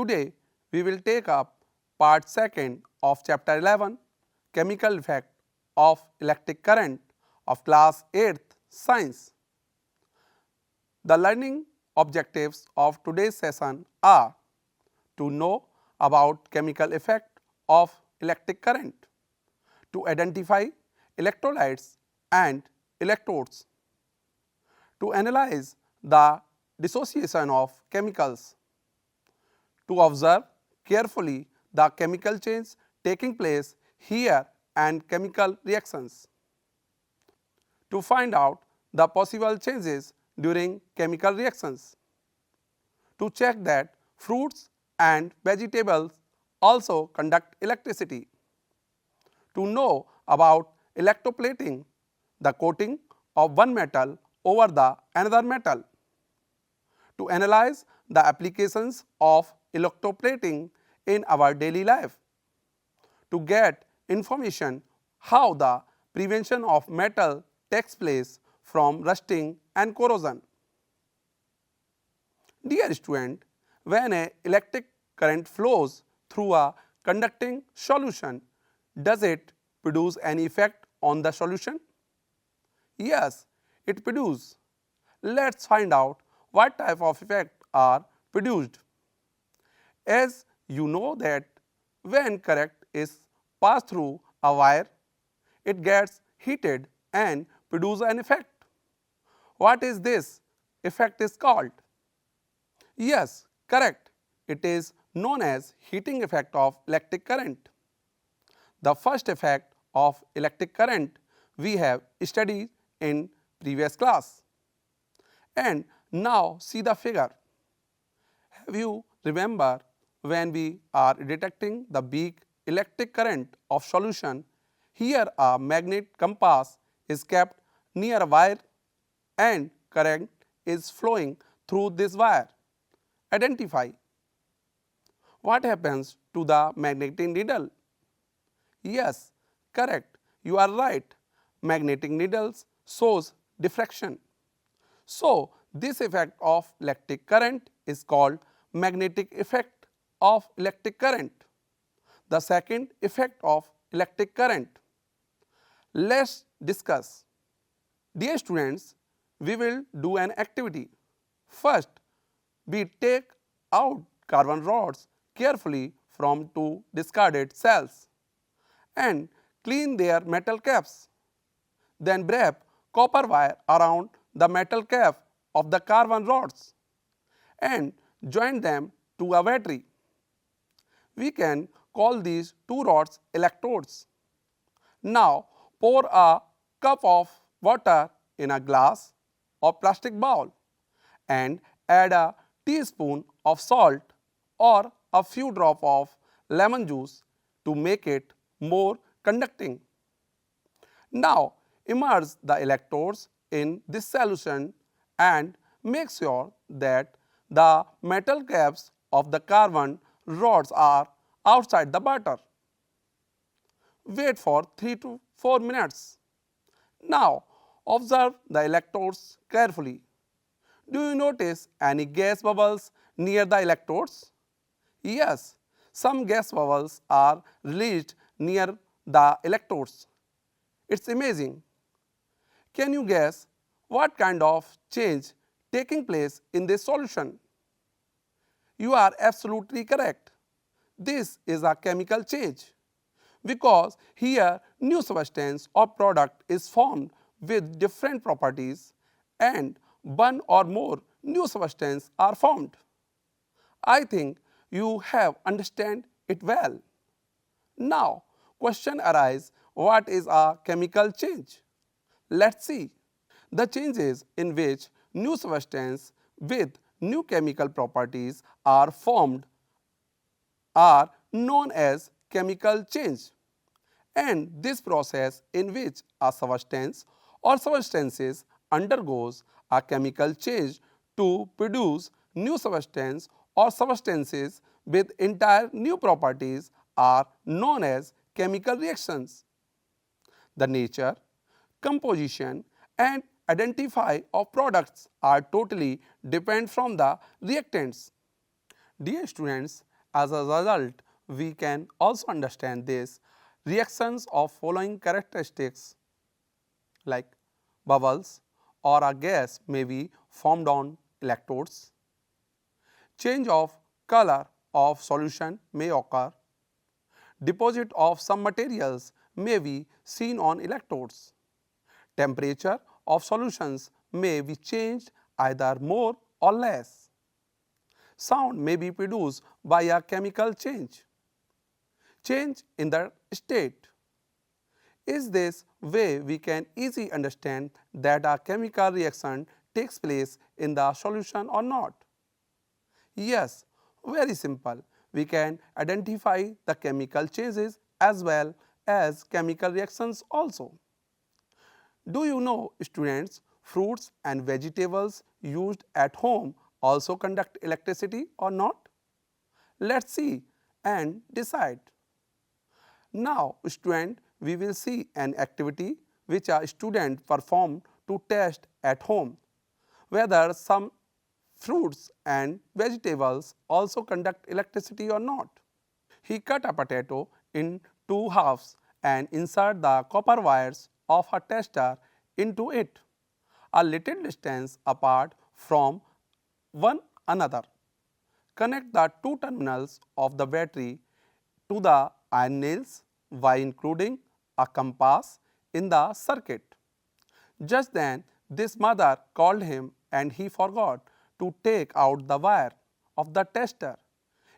Today we will take up part 2 of chapter 11, chemical effect of electric current of class 8th science. The learning objectives of today's session are to know about chemical effect of electric current, to identify electrolytes and electrodes, to analyze the dissociation of chemicals, to observe carefully the chemical change taking place here and chemical reactions, to find out the possible changes during chemical reactions, to check that fruits and vegetables also conduct electricity, to know about electroplating, the coating of one metal over the another metal, to analyze the applications of electroplating in our daily life, to get information how the prevention of metal takes place from rusting and corrosion. Dear student, when an electric current flows through a conducting solution, does it produce any effect on the solution? Yes, it produces. Let's find out what type of effect are produced. As you know that when current is passed through a wire, it gets heated and produce an effect. What is this effect is called? Yes, correct. It is known as heating effect of electric current. The first effect of electric current we have studied in previous class. And now see the figure. Have you remember when we are detecting the big electric current of solution, here a magnet compass is kept near a wire and current is flowing through this wire. Identify. What happens to the magnetic needle? Yes, correct. You are right. Magnetic needles shows diffraction. So, this effect of electric current is called magnetic effect of electric current. The second effect of electric current. Let's discuss. Dear students, we will do an activity. First, we take out carbon rods carefully from two discarded cells and clean their metal caps. Then wrap copper wire around the metal cap of the carbon rods and join them to a battery. We can call these two rods electrodes. Now pour a cup of water in a glass or plastic bowl and add a teaspoon of salt or a few drops of lemon juice to make it more conducting. Now immerse the electrodes in this solution and make sure that the metal caps of the carbon rods are outside the butter. Wait for 3 to 4 minutes. Now observe the electrodes carefully. Do you notice any gas bubbles near the electrodes? Yes, some gas bubbles are released near the electrodes. It's amazing. Can you guess what kind of change taking place in this solution? You are absolutely correct. This is a chemical change because here new substance or product is formed with different properties and one or more new substances are formed. I think you have understand it well. Now question arises, what is a chemical change? Let's see. The changes in which new substance with new chemical properties are formed are known as chemical change, and this process in which a substance or substances undergoes a chemical change to produce new substance or substances with entire new properties are known as chemical reactions. The nature, composition and identify of products are totally depend from the reactants. Dear students, As a result, we can also understand these reactions of following characteristics like bubbles or a gas may be formed on electrodes. Change of color of solution may occur. Deposit of some materials may be seen on electrodes. Temperature of solutions may be changed either more or less. Sound may be produced by a chemical change. Change in the state. Is this way we can easily understand that a chemical reaction takes place in the solution or not? Yes, very simple. We can identify the chemical changes as well as chemical reactions also. Do you know, students, fruits and vegetables used at home also conduct electricity or not? Let's see and decide. Now, student, we will see an activity which a student performed to test at home whether some fruits and vegetables also conduct electricity or not. He cut a potato in two halves and insert the copper wires of a tester into it, a little distance apart from one another. Connect the two terminals of the battery to the iron nails by including a compass in the circuit. Just then, this mother called him and he forgot to take out the wire of the tester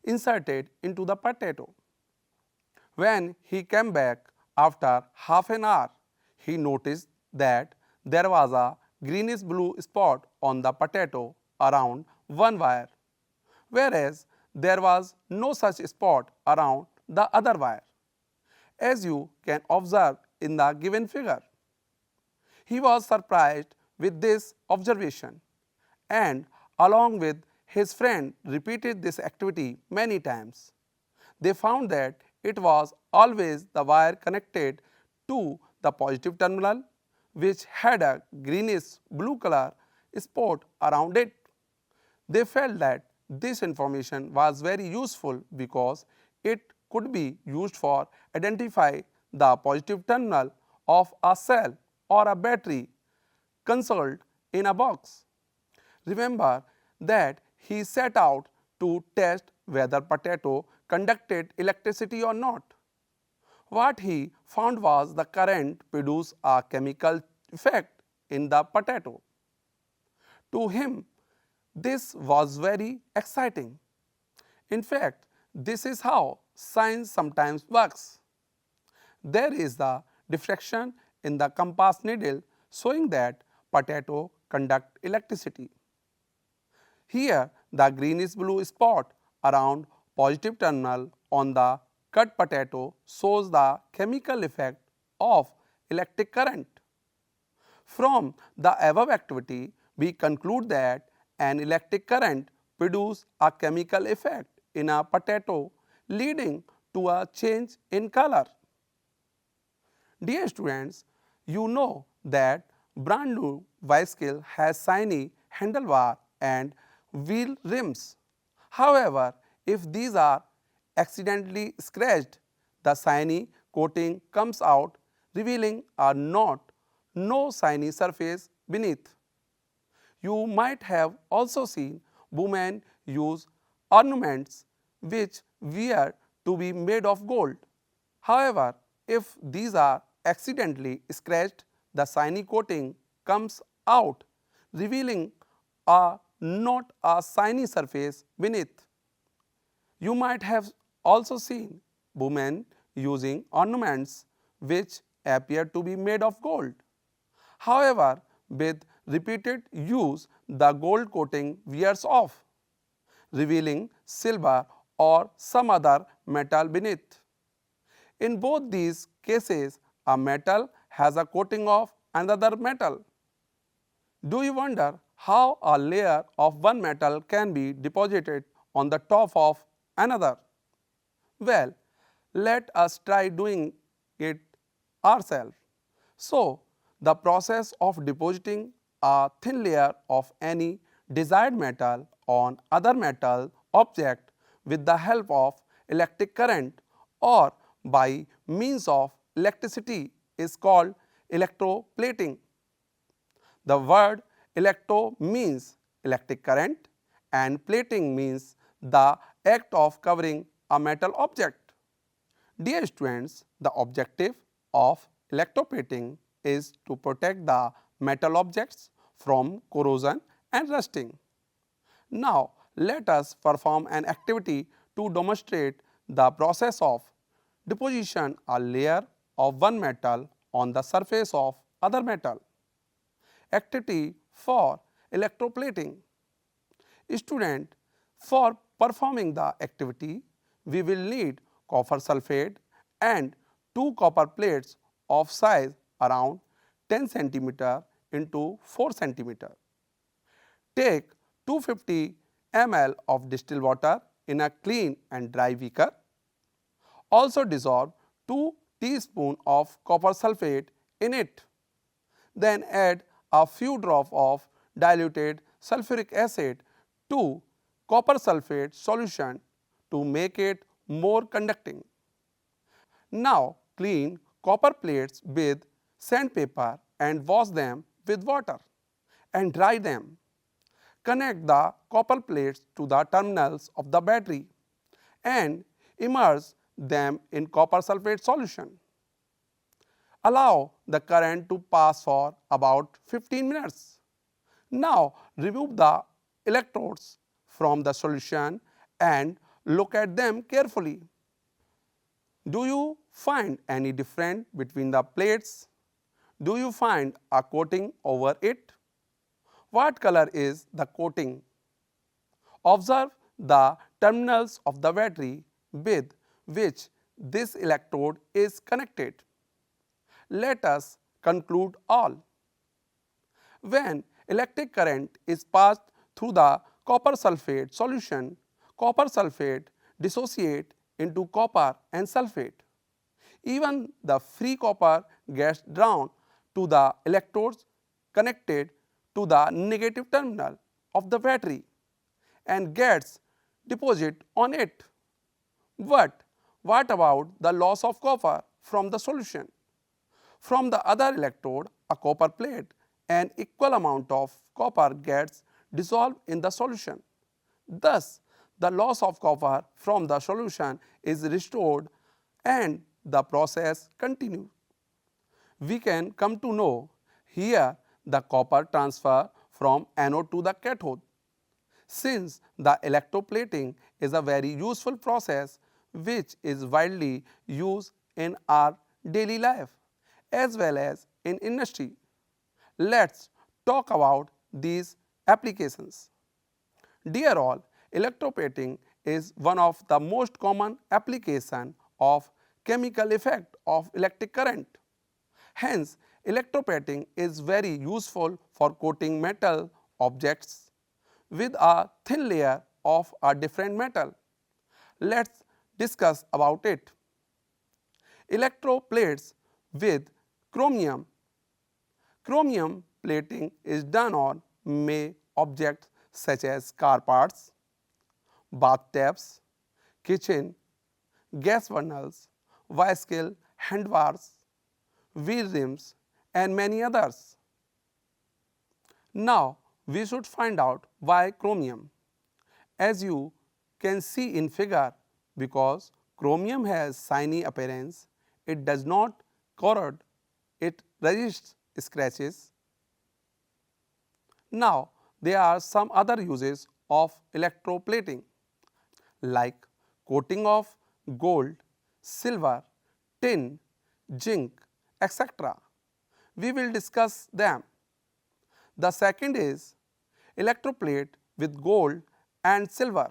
inserted into the potato. When he came back after half an hour, he noticed that there was a greenish blue spot on the potato around one wire, whereas there was no such spot around the other wire, as you can observe in the given figure. He was surprised with this observation and along with his friend repeated this activity many times. They found that it was always the wire connected to the positive terminal which had a greenish blue color spot around it. They felt that this information was very useful because it could be used for identify the positive terminal of a cell or a battery concealed in a box. Remember that he set out to test whether potato conducted electricity or not. What he found was the current produced a chemical effect in the potato. To him, this was very exciting. In fact, this is how science sometimes works. There is the diffraction in the compass needle showing that potato conduct electricity. Here, the greenish blue spot around positive terminal on the cut potato shows the chemical effect of electric current. From the above activity, we conclude that an electric current produces a chemical effect in a potato leading to a change in color. Dear students, you know that brand new bicycle has shiny handlebar and wheel rims. However, if these are accidentally scratched, the shiny coating comes out revealing a no shiny surface beneath. You might have also seen women use ornaments which wear to be made of gold. However, if these are accidentally scratched, the shiny coating comes out revealing not a shiny surface beneath. You might have also seen women using ornaments which appear to be made of gold. However, with repeated use, the gold coating wears off, revealing silver or some other metal beneath. In both these cases, a metal has a coating of another metal. Do you wonder how a layer of one metal can be deposited on the top of another? Well, let us try doing it ourselves. So, the process of depositing a thin layer of any desired metal on other metal object with the help of electric current or by means of electricity is called electroplating. The word electro means electric current and plating means the act of covering a metal object. Dear students, the objective of electroplating is to protect the metal objects from corrosion and rusting. Now, let us perform an activity to demonstrate the process of deposition a layer of one metal on the surface of other metal. Activity for electroplating. Student, for performing the activity, we will need copper sulphate and two copper plates of size around 10 cm into 4 cm. Take 250 ml of distilled water in a clean and dry beaker. Also dissolve 2 teaspoons of copper sulphate in it. Then add a few drops of diluted sulfuric acid to copper sulphate solution to make it more conducting. Now clean copper plates with sandpaper and wash them with water and dry them. Connect the copper plates to the terminals of the battery and immerse them in copper sulphate solution. Allow the current to pass for about 15 minutes. Now remove the electrodes from the solution and look at them carefully. Do you find any difference between the plates? Do you find a coating over it? What color is the coating? Observe the terminals of the battery with which this electrode is connected. Let us conclude all. When electric current is passed through the copper sulphate solution, copper sulphate dissociates into copper and sulphate. Even the free copper gets drawn to the electrodes connected to the negative terminal of the battery and gets deposited on it. But what about the loss of copper from the solution? From the other electrode, a copper plate, an equal amount of copper gets dissolved in the solution. Thus, the loss of copper from the solution is restored and the process continues. We can come to know here the copper transfer from anode to the cathode. Since the electroplating is a very useful process which is widely used in our daily life as well as in industry. Let's talk about these applications. Dear all, electroplating is one of the most common application of chemical effect of electric current. Hence, electroplating is very useful for coating metal objects with a thin layer of a different metal. Let's discuss about it. Electroplates with chromium. Chromium plating is done on many objects such as car parts, bathtubs, kitchen, gas burners, bicycle handlebars, wheel rims and many others. Now we should find out why chromium. As you can see in figure, because chromium has shiny appearance, it does not corrode, it resists scratches. Now there are some other uses of electroplating like coating of gold, silver, tin, zinc, etc. We will discuss them. The second is electroplate with gold and silver.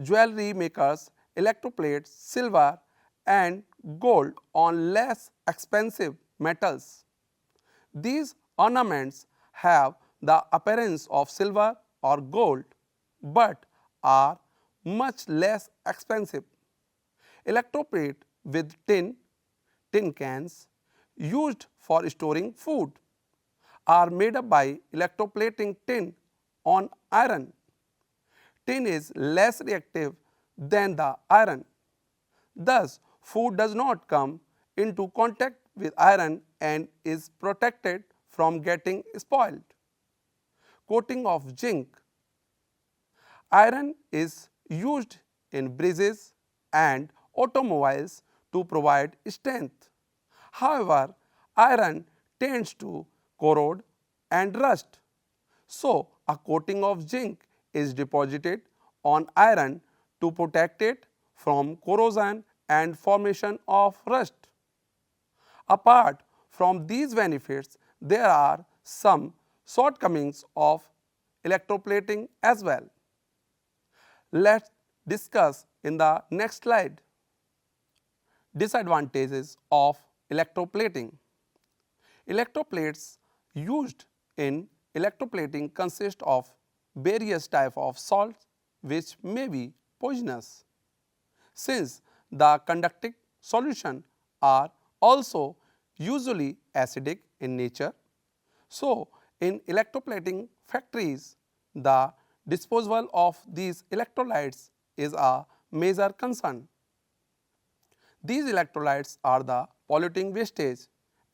Jewelry makers electroplate silver and gold on less expensive metals. These ornaments have the appearance of silver or gold but are much less expensive. Electroplate with tin cans used for storing food are made up by electroplating tin on iron. Tin is less reactive than the iron. Thus, food does not come into contact with iron and is protected from getting spoiled. Coating of zinc. Iron is used in bridges and automobiles to provide strength. However, iron tends to corrode and rust. So, a coating of zinc is deposited on iron to protect it from corrosion and formation of rust. Apart from these benefits, there are some shortcomings of electroplating as well. Let's discuss in the next slide. Disadvantages of electroplating. Electroplates used in electroplating consist of various types of salts which may be poisonous. Since the conducting solution are also usually acidic in nature, so in electroplating factories the disposal of these electrolytes is a major concern. These electrolytes are the polluting wastage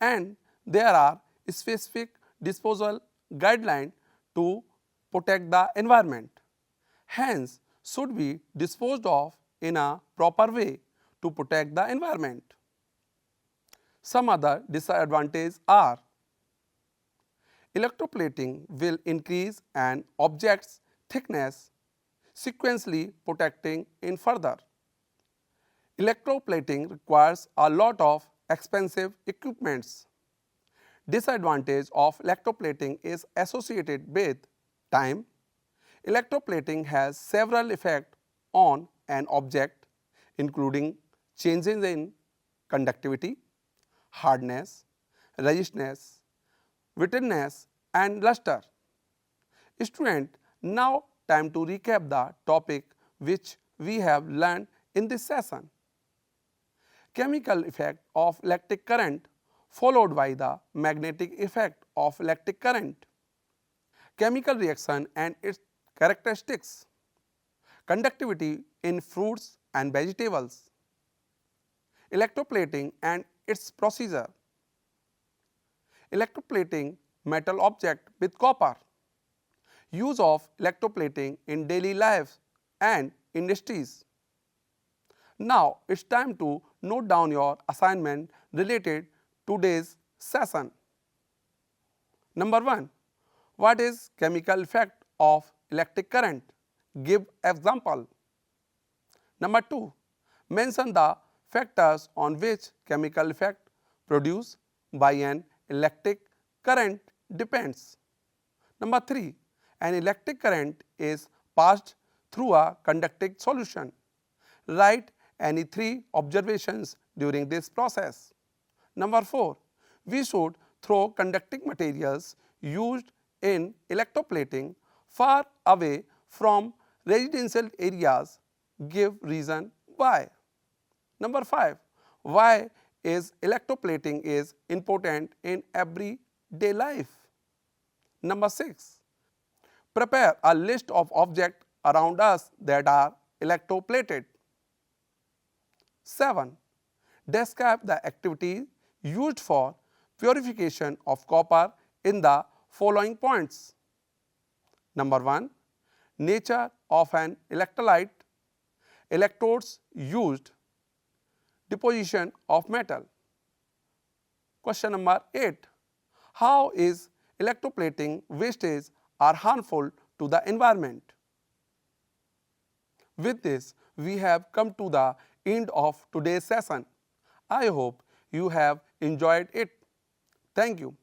and there are specific disposal guidelines to protect the environment. Hence, should be disposed of in a proper way to protect the environment. Some other disadvantages are electroplating will increase an object's thickness, sequentially protecting in further. Electroplating requires a lot of expensive equipments. Disadvantage of electroplating is associated with time. Electroplating has several effects on an object including changes in conductivity, hardness, resistance, witness and luster. Student, now time to recap the topic which we have learned in this session. Chemical effect of electric current followed by the magnetic effect of electric current. Chemical reaction and its characteristics. Conductivity in fruits and vegetables. Electroplating and its procedure. Electroplating metal object with copper. Use of electroplating in daily life and industries. Now, it's time to note down your assignment related to today's session. Number 1. What is chemical effect of electric current? Give example. Number 2. Mention the factors on which chemical effect produced by an electric current depends. Number 3. An electric current is passed through a conducting solution. Write any 3 observations during this process. Number 4. We should throw conducting materials used in electroplating far away from residential areas. Give reason why. Number 5. Why is electroplating is important in everyday life? Number 6. Prepare a list of objects around us that are electroplated. 7. Describe the activity used for purification of copper in the following points. Number 1. Nature of an electrolyte, electrodes used, deposition of metal. Question number 8. How is electroplating wastage are harmful to the environment? With this, we have come to the end of today's session. I hope you have enjoyed it. Thank you.